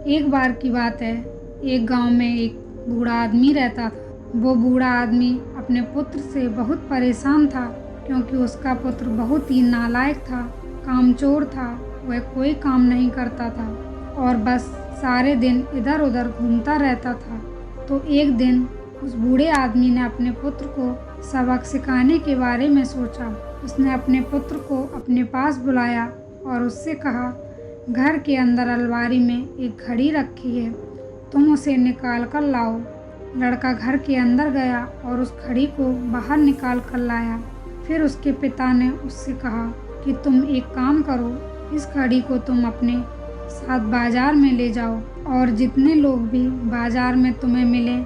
एक बार की बात है, एक गांव में एक बूढ़ा आदमी रहता था। वो बूढ़ा आदमी अपने पुत्र से बहुत परेशान था, क्योंकि उसका पुत्र बहुत ही नालायक था, कामचोर था। वह कोई काम नहीं करता था और बस सारे दिन इधर उधर घूमता रहता था। तो एक दिन उस बूढ़े आदमी ने अपने पुत्र को सबक सिखाने के बारे में सोचा। उसने अपने पुत्र को अपने पास बुलाया और उससे कहा, घर के अंदर अलमारी में एक घड़ी रखी है, तुम उसे निकाल कर लाओ। लड़का घर के अंदर गया और उस घड़ी को बाहर निकाल कर लाया। फिर उसके पिता ने उससे कहा कि तुम एक काम करो, इस घड़ी को तुम अपने साथ बाजार में ले जाओ और जितने लोग भी बाजार में तुम्हें मिले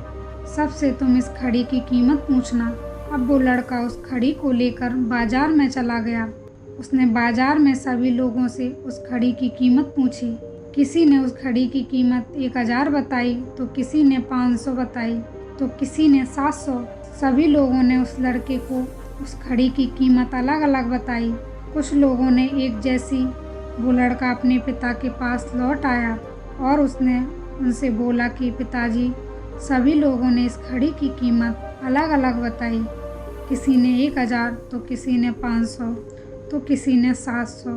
सबसे तुम इस घड़ी की कीमत पूछना। अब वो लड़का उस घड़ी को लेकर बाजार में चला गया। उसने बाजार में सभी लोगों से उस घड़ी की कीमत पूछी। किसी ने उस घड़ी की कीमत 1000 बताई, तो किसी ने 500 बताई, तो किसी ने 700। सभी लोगों ने उस लड़के को उस घड़ी की कीमत अलग अलग बताई। कुछ लोगों ने एक जैसी। वो लड़का अपने पिता के पास लौट आया और उसने उनसे बोला कि पिताजी, सभी लोगों ने इस घड़ी की कीमत अलग अलग बताई। किसी ने 1000, तो किसी ने 500, तो किसी ने 700।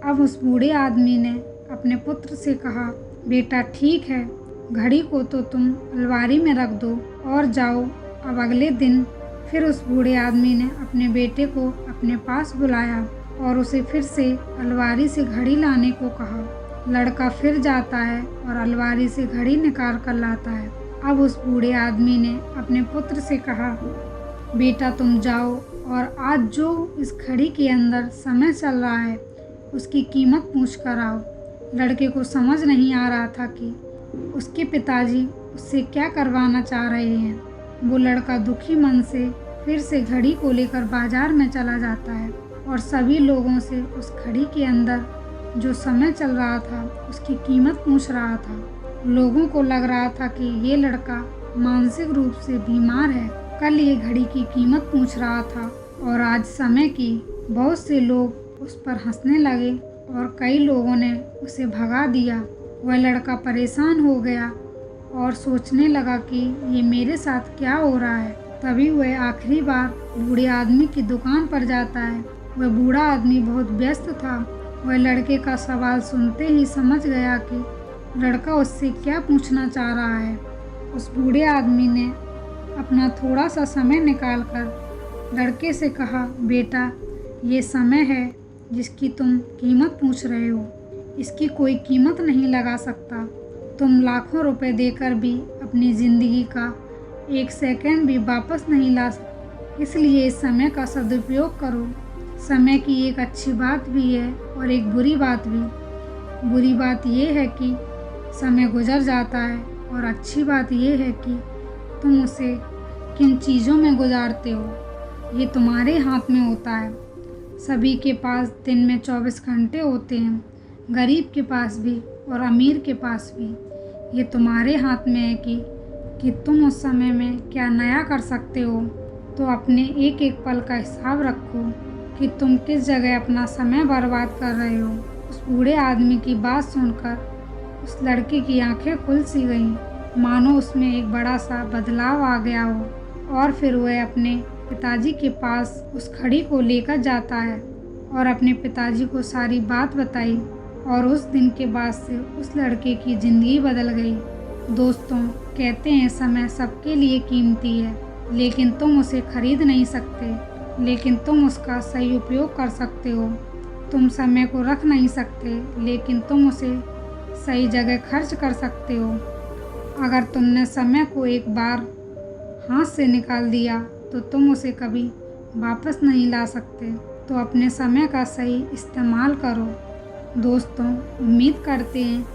अब उस बूढ़े आदमी ने अपने पुत्र से कहा, बेटा ठीक है, घड़ी को तो तुम अलमारी में रख दो और जाओ। अब अगले दिन फिर उस बूढ़े आदमी ने अपने बेटे को अपने पास बुलाया और उसे फिर से अलमारी से घड़ी लाने को कहा। लड़का फिर जाता है और अलमारी से घड़ी निकाल कर लाता है। अब उस बूढ़े आदमी ने अपने पुत्र से कहा, बेटा तुम जाओ और आज जो इस घड़ी के अंदर समय चल रहा है उसकी कीमत पूछ कर आओ। लड़के को समझ नहीं आ रहा था कि उसके पिताजी उससे क्या करवाना चाह रहे हैं। वो लड़का दुखी मन से फिर से घड़ी को लेकर बाजार में चला जाता है और सभी लोगों से उस घड़ी के अंदर जो समय चल रहा था उसकी कीमत पूछ रहा था। लोगों को लग रहा था कि ये लड़का मानसिक रूप से बीमार है। कल ये घड़ी की कीमत पूछ रहा था और आज समय की। बहुत से लोग उस पर हंसने लगे और कई लोगों ने उसे भगा दिया। वह लड़का परेशान हो गया और सोचने लगा कि ये मेरे साथ क्या हो रहा है। तभी वह आखिरी बार बूढ़े आदमी की दुकान पर जाता है। वह बूढ़ा आदमी बहुत व्यस्त था। वह लड़के का सवाल सुनते ही समझ गया कि लड़का उससे क्या पूछना चाह रहा है। उस बूढ़े आदमी ने अपना थोड़ा सा समय निकालकर लड़के से कहा, बेटा ये समय है जिसकी तुम कीमत पूछ रहे हो, इसकी कोई कीमत नहीं लगा सकता। तुम लाखों रुपए देकर भी अपनी ज़िंदगी का 1 सेकंड भी वापस नहीं ला सकते। इसलिए इस समय का सदुपयोग करो। समय की एक अच्छी बात भी है और एक बुरी बात भी। बुरी बात यह है कि समय गुजर जाता है और अच्छी बात यह है कि तुम उसे किन चीज़ों में गुजारते हो ये तुम्हारे हाथ में होता है। सभी के पास दिन में 24 घंटे होते हैं, गरीब के पास भी और अमीर के पास भी। ये तुम्हारे हाथ में है कि तुम उस समय में क्या नया कर सकते हो। तो अपने एक एक पल का हिसाब रखो कि तुम किस जगह अपना समय बर्बाद कर रहे हो। उस बूढ़े आदमी की बात सुनकर उस लड़के की आंखें खुल सी गईं, मानो उसमें एक बड़ा सा बदलाव आ गया हो। और फिर वह अपने पिताजी के पास उस घड़ी को लेकर जाता है और अपने पिताजी को सारी बात बताई। और उस दिन के बाद से उस लड़के की ज़िंदगी बदल गई। दोस्तों, कहते हैं समय सबके लिए कीमती है, लेकिन तुम उसे खरीद नहीं सकते, लेकिन तुम उसका सही उपयोग कर सकते हो। तुम समय को रख नहीं सकते, लेकिन तुम उसे सही जगह खर्च कर सकते हो। अगर तुमने समय को एक बार हाथ से निकाल दिया तो तुम उसे कभी वापस नहीं ला सकते। तो अपने समय का सही इस्तेमाल करो। दोस्तों, उम्मीद करते हैं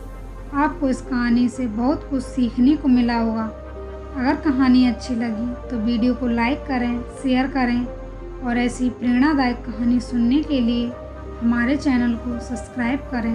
आपको इस कहानी से बहुत कुछ सीखने को मिला होगा। अगर कहानी अच्छी लगी तो वीडियो को लाइक करें, शेयर करें और ऐसी प्रेरणादायक कहानी सुनने के लिए हमारे चैनल को सब्सक्राइब करें।